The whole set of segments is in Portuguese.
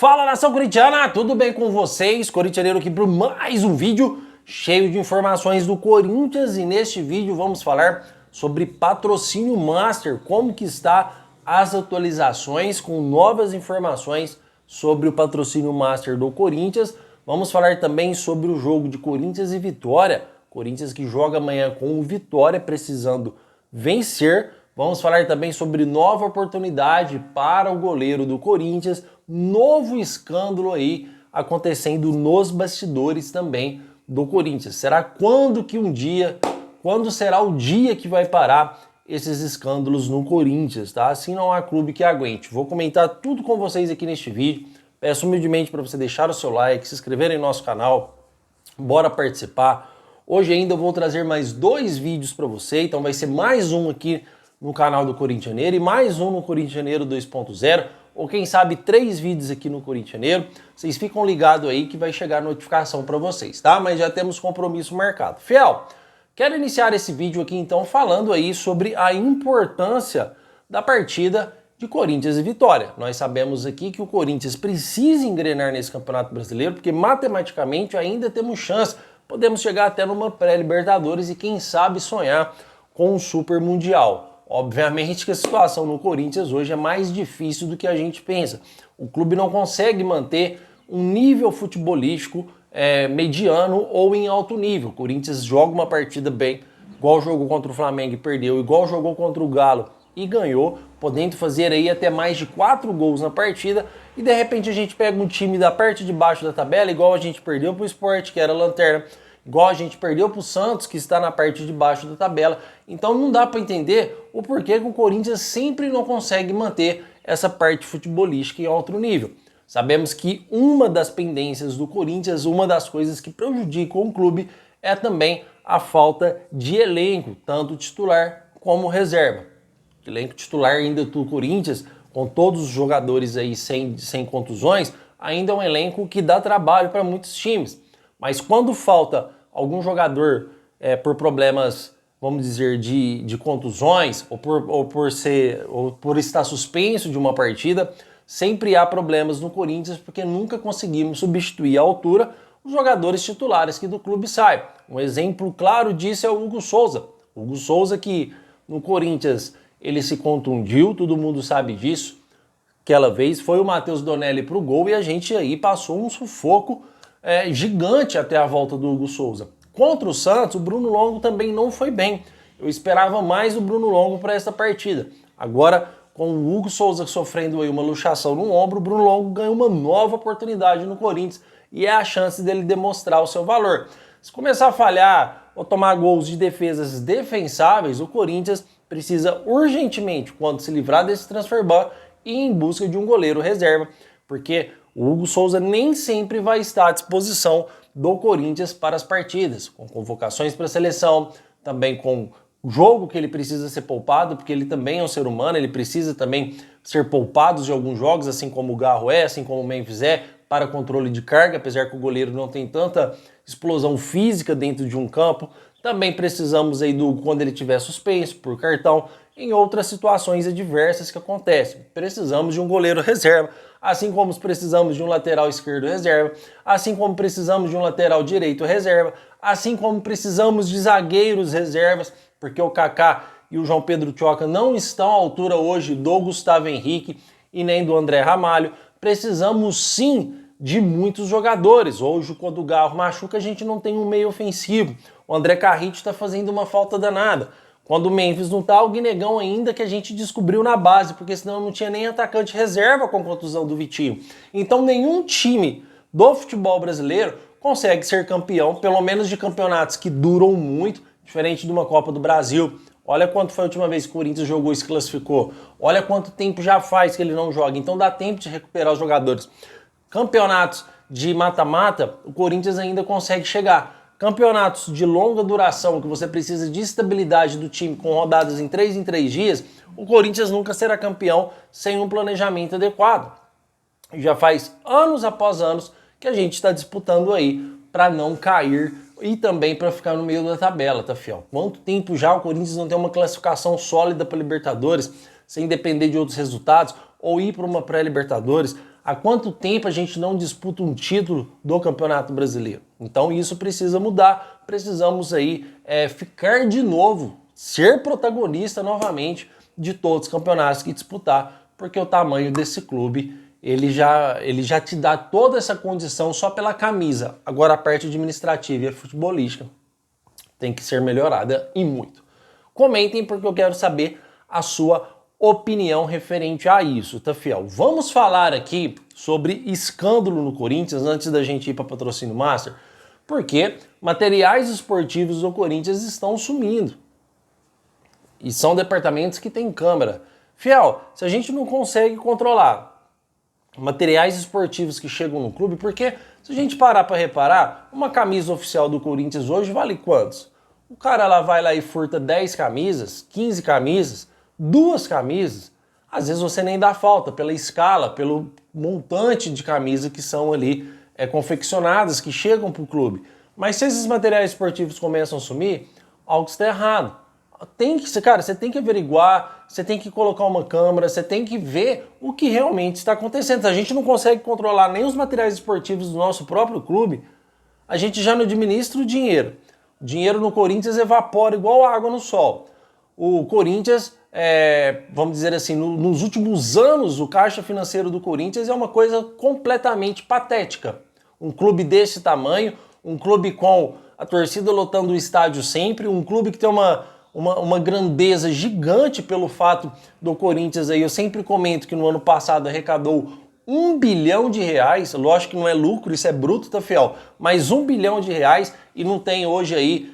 Fala, nação corintiana, tudo bem com vocês? Corintianeiro aqui para mais um vídeo cheio de informações do Corinthians e neste vídeo vamos falar sobre patrocínio master, como que está as atualizações com novas informações sobre o patrocínio master do Corinthians. Vamos falar também sobre o jogo de Corinthians e Vitória, Corinthians que joga amanhã com o Vitória precisando vencer. Vamos falar também sobre nova oportunidade para o goleiro do Corinthians, novo escândalo aí acontecendo nos bastidores também do Corinthians. Será quando será o dia que vai parar esses escândalos no Corinthians, tá? Assim não há clube que aguente. Vou comentar tudo com vocês aqui neste vídeo. Peço humildemente para você deixar o seu like, se inscrever em nosso canal, bora participar. Hoje ainda eu vou trazer mais 2 vídeos para você, então vai ser mais um aqui no canal do Corintianeiro e mais um no Corintianeiro 2.0, ou quem sabe 3 vídeos aqui no Corintianeiro. Vocês ficam ligados aí que vai chegar notificação para vocês, tá? Mas já temos compromisso marcado. Fiel, quero iniciar esse vídeo aqui então falando aí sobre a importância da partida de Corinthians e Vitória. Nós sabemos aqui que o Corinthians precisa engrenar nesse Campeonato Brasileiro, porque matematicamente ainda temos chance, podemos chegar até numa pré-Libertadores e quem sabe sonhar com um Super Mundial. Obviamente que a situação no Corinthians hoje é mais difícil do que a gente pensa. O clube não consegue manter um nível futebolístico mediano ou em alto nível. O Corinthians joga uma partida bem, igual jogou contra o Flamengo e perdeu, igual jogou contra o Galo e ganhou, podendo fazer aí até mais de 4 gols na partida, e de repente a gente pega um time da parte de baixo da tabela, igual a gente perdeu para o Sport, que era lanterna, igual a gente perdeu para o Santos, que está na parte de baixo da tabela. Então não dá para entender o porquê que o Corinthians sempre não consegue manter essa parte futebolística em alto nível. Sabemos que uma das pendências do Corinthians, uma das coisas que prejudicam o clube é também a falta de elenco, tanto titular como reserva. O elenco titular ainda do Corinthians, com todos os jogadores aí sem contusões, ainda é um elenco que dá trabalho para muitos times. Mas quando falta algum jogador por problemas, vamos dizer, de contusões ou por estar suspenso de uma partida, sempre há problemas no Corinthians porque nunca conseguimos substituir à altura os jogadores titulares que do clube saem. Um exemplo claro disso é o Hugo Souza. O Hugo Souza que no Corinthians ele se contundiu, todo mundo sabe disso. Aquela vez foi o Matheus Donelli para o gol e a gente aí passou um sufoco gigante até a volta do Hugo Souza. Contra o Santos, o Bruno Longo também não foi bem. Eu esperava mais o Bruno Longo para essa partida. Agora, com o Hugo Souza sofrendo aí uma luxação no ombro, o Bruno Longo ganhou uma nova oportunidade no Corinthians e é a chance dele demonstrar o seu valor. Se começar a falhar ou tomar gols de defesas defensáveis, o Corinthians precisa urgentemente, quando se livrar desse transfer ban, ir em busca de um goleiro reserva, porque o Hugo Souza nem sempre vai estar à disposição do Corinthians para as partidas, com convocações para a seleção, também com o jogo que ele precisa ser poupado, porque ele também é um ser humano, ele precisa também ser poupado de alguns jogos, assim como o Garro assim como o Memphis para controle de carga, apesar que o goleiro não tem tanta explosão física dentro de um campo. Também precisamos aí quando ele estiver suspenso por cartão, em outras situações adversas que acontecem. Precisamos de um goleiro reserva, assim como precisamos de um lateral esquerdo reserva, assim como precisamos de um lateral direito reserva, assim como precisamos de zagueiros reservas, porque o Kaká e o João Pedro Tchoca não estão à altura hoje do Gustavo Henrique e nem do André Ramalho. Precisamos sim de muitos jogadores. Hoje, quando o Garro machuca, a gente não tem um meio ofensivo. O André Carrite está fazendo uma falta danada. Quando o Memphis não tá, o Guinegão ainda que a gente descobriu na base, porque senão não tinha nem atacante reserva com a contusão do Vitinho. Então nenhum time do futebol brasileiro consegue ser campeão, pelo menos de campeonatos que duram muito, diferente de uma Copa do Brasil. Olha quanto foi a última vez que o Corinthians jogou e se classificou. Olha quanto tempo já faz que ele não joga. Então dá tempo de recuperar os jogadores. Campeonatos de mata-mata, o Corinthians ainda consegue chegar. Campeonatos de longa duração, que você precisa de estabilidade do time com rodadas em 3 dias, o Corinthians nunca será campeão sem um planejamento adequado. Já faz anos após anos que a gente está disputando aí para não cair e também para ficar no meio da tabela, tá, fiel? Quanto tempo já o Corinthians não tem uma classificação sólida para Libertadores, sem depender de outros resultados, ou ir para uma pré-Libertadores? Há quanto tempo a gente não disputa um título do Campeonato Brasileiro? Então isso precisa mudar, precisamos aí ficar de novo, ser protagonista novamente de todos os campeonatos que disputar, porque o tamanho desse clube, ele já te dá toda essa condição só pela camisa. Agora a parte administrativa e a futebolística tem que ser melhorada e muito. Comentem porque eu quero saber a sua opinião referente a isso, tá, fiel? Vamos falar aqui sobre escândalo no Corinthians antes da gente ir para Patrocínio Master, porque materiais esportivos do Corinthians estão sumindo. E são departamentos que têm câmera. Fiel, se a gente não consegue controlar materiais esportivos que chegam no clube, porque se a gente parar para reparar, uma camisa oficial do Corinthians hoje vale quantos? O cara lá vai lá e furta 10 camisas, 15 camisas, 2 camisas, às vezes você nem dá falta pela escala, pelo montante de camisas que são ali confeccionadas, que chegam para o clube. Mas se esses materiais esportivos começam a sumir, algo está errado. Cara, você tem que averiguar, você tem que colocar uma câmera, você tem que ver o que realmente está acontecendo. Se a gente não consegue controlar nem os materiais esportivos do nosso próprio clube, a gente já não administra o dinheiro. O dinheiro no Corinthians evapora igual água no sol. O Corinthians, vamos dizer assim, nos últimos anos, o caixa financeiro do Corinthians é uma coisa completamente patética. Um clube desse tamanho, um clube com a torcida lotando o estádio sempre, um clube que tem uma grandeza gigante pelo fato do Corinthians aí. Eu sempre comento que no ano passado arrecadou R$1 bilhão, lógico que não é lucro, isso é bruto, tá, fiel? Mas R$1 bilhão e não tem hoje aí,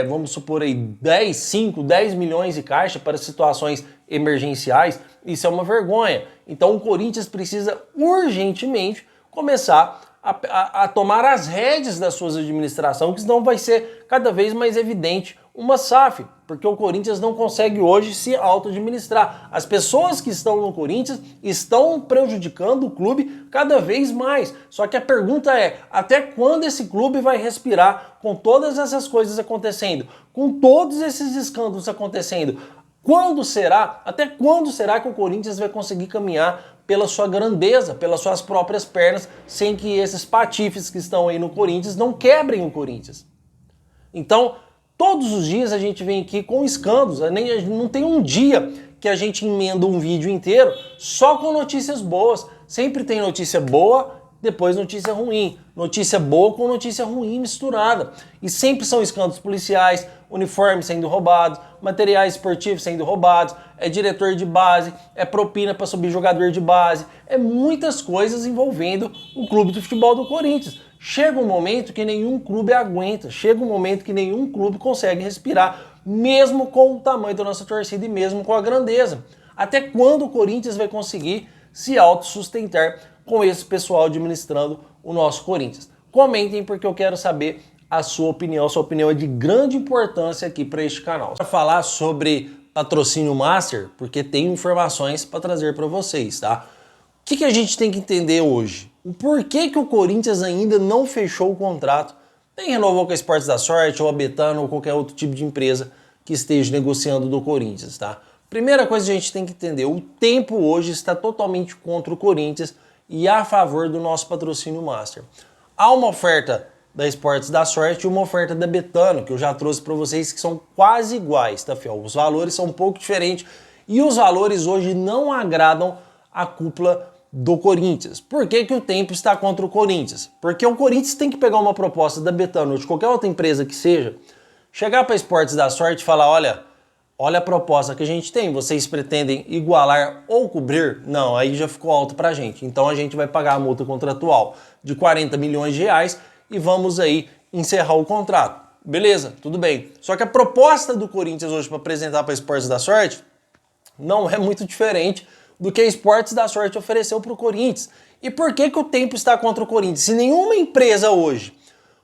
vamos supor aí, 10 milhões de caixa para situações emergenciais, isso é uma vergonha. Então o Corinthians precisa urgentemente começar a tomar as rédeas das suas administrações, que senão vai ser cada vez mais evidente uma SAF, porque o Corinthians não consegue hoje se auto-administrar. As pessoas que estão no Corinthians estão prejudicando o clube cada vez mais. Só que a pergunta é, até quando esse clube vai respirar com todas essas coisas acontecendo? Com todos esses escândalos acontecendo? Até quando será que o Corinthians vai conseguir caminhar pela sua grandeza, pelas suas próprias pernas, sem que esses patifes que estão aí no Corinthians não quebrem o Corinthians? Então, todos os dias a gente vem aqui com escândalos, não tem um dia que a gente emenda um vídeo inteiro só com notícias boas. Sempre tem notícia boa, depois notícia ruim. Notícia boa com notícia ruim misturada. E sempre são escândalos policiais, uniformes sendo roubados, materiais esportivos sendo roubados, é diretor de base, é propina para subir jogador de base, é muitas coisas envolvendo o clube do futebol do Corinthians. Chega um momento que nenhum clube aguenta, chega um momento que nenhum clube consegue respirar, mesmo com o tamanho da nossa torcida e mesmo com a grandeza. Até quando o Corinthians vai conseguir se autossustentar com esse pessoal administrando o nosso Corinthians? Comentem porque eu quero saber a sua opinião. Sua opinião é de grande importância aqui para este canal. Para falar sobre Patrocínio Master, porque tem informações para trazer para vocês, tá? O que a gente tem que entender hoje? O porquê que o Corinthians ainda não fechou o contrato, nem renovou com a Esportes da Sorte, ou a Betano, ou qualquer outro tipo de empresa que esteja negociando do Corinthians, tá? Primeira coisa que a gente tem que entender, o tempo hoje está totalmente contra o Corinthians e a favor do nosso Patrocínio Master. Há uma oferta da Esportes da Sorte e uma oferta da Betano, que eu já trouxe para vocês, que são quase iguais, tá, fiel? Os valores são um pouco diferentes e os valores hoje não agradam a cúpula do Corinthians. Por que o tempo está contra o Corinthians? Porque o Corinthians tem que pegar uma proposta da Betano ou de qualquer outra empresa que seja, chegar para a Esportes da Sorte e falar, olha a proposta que a gente tem, vocês pretendem igualar ou cobrir? Não, aí já ficou alto pra gente. Então a gente vai pagar a multa contratual de R$40 milhões e vamos aí encerrar o contrato. Beleza, tudo bem. Só que a proposta do Corinthians hoje para apresentar para a Esportes da Sorte não é muito diferente do que a Esportes da Sorte ofereceu para o Corinthians. E por que o tempo está contra o Corinthians? Se nenhuma empresa hoje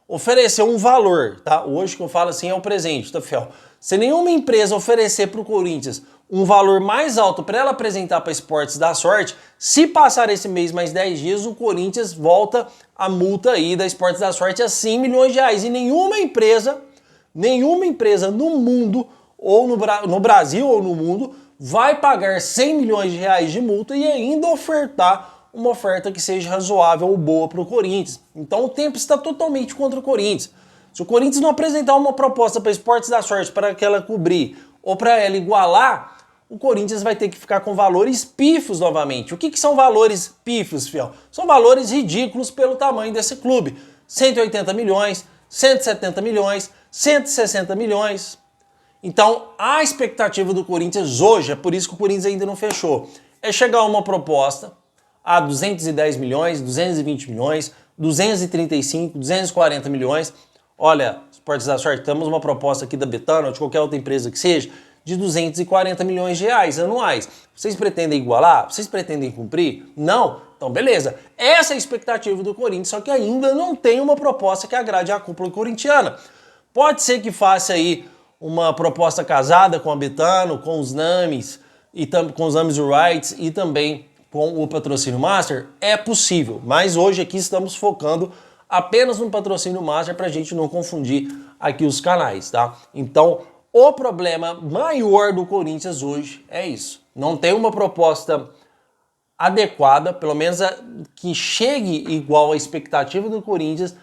oferecer um valor, tá? Hoje que eu falo assim é o presente, tá, fiel? Se nenhuma empresa oferecer para o Corinthians um valor mais alto para ela apresentar para a Esportes da Sorte, se passar esse mês mais 10 dias, o Corinthians volta a multa aí da Esportes da Sorte a R$100 milhões. E nenhuma empresa no mundo, ou no Brasil ou no mundo, vai pagar R$100 milhões de multa e ainda ofertar uma oferta que seja razoável ou boa para o Corinthians. Então o tempo está totalmente contra o Corinthians. Se o Corinthians não apresentar uma proposta para Esportes da Sorte para que ela cobrir ou para ela igualar, o Corinthians vai ter que ficar com valores pífios novamente. O que são valores pífios, fiel? São valores ridículos pelo tamanho desse clube. 180 milhões, 170 milhões, 160 milhões. Então, a expectativa do Corinthians hoje, é por isso que o Corinthians ainda não fechou, é chegar a uma proposta a 210 milhões, 220 milhões, 235, 240 milhões. Olha, Esportes da Sorte, temos uma proposta aqui da Betano, ou de qualquer outra empresa que seja, de 240 milhões de reais anuais. Vocês pretendem igualar? Vocês pretendem cumprir? Não? Então beleza. Essa é a expectativa do Corinthians, só que ainda não tem uma proposta que agrade a cúpula corintiana. Pode ser que faça aí uma proposta casada com a Betano, com os Names, com os Names Rights e também com o Patrocínio Master. É possível, mas hoje aqui estamos focando apenas no Patrocínio Master para a gente não confundir aqui os canais, tá? Então, o problema maior do Corinthians hoje é isso. Não tem uma proposta adequada, pelo menos que chegue igual à expectativa do Corinthians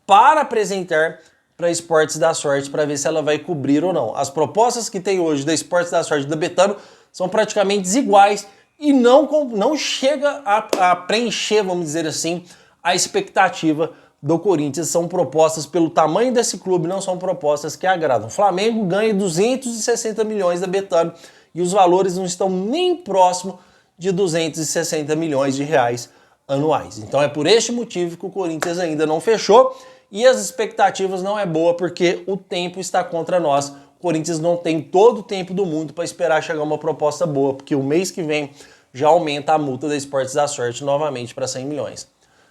para apresentar para Esportes da Sorte, para ver se ela vai cobrir ou não. As propostas que tem hoje da Esportes da Sorte e da Betano são praticamente iguais e não chega a preencher, vamos dizer assim, a expectativa do Corinthians. São propostas pelo tamanho desse clube, não são propostas que agradam. O Flamengo ganha 260 milhões da Betano e os valores não estão nem próximo de 260 milhões de reais anuais. Então é por este motivo que o Corinthians ainda não fechou e as expectativas não é boa porque o tempo está contra nós. O Corinthians não tem todo o tempo do mundo para esperar chegar uma proposta boa, porque o mês que vem já aumenta a multa da Esportes da Sorte novamente para 100 milhões.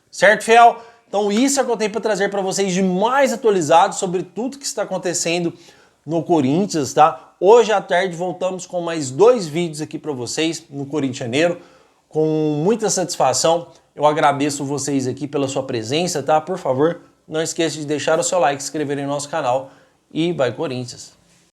Certo, fiel? Então isso é o que eu tenho para trazer para vocês de mais atualizado sobre tudo que está acontecendo no Corinthians, tá? Hoje à tarde voltamos com mais 2 vídeos aqui para vocês no Corintianeiro, com muita satisfação. Eu agradeço vocês aqui pela sua presença, tá? Por favor, não esqueça de deixar o seu like, se inscrever no nosso canal e vai Corinthians!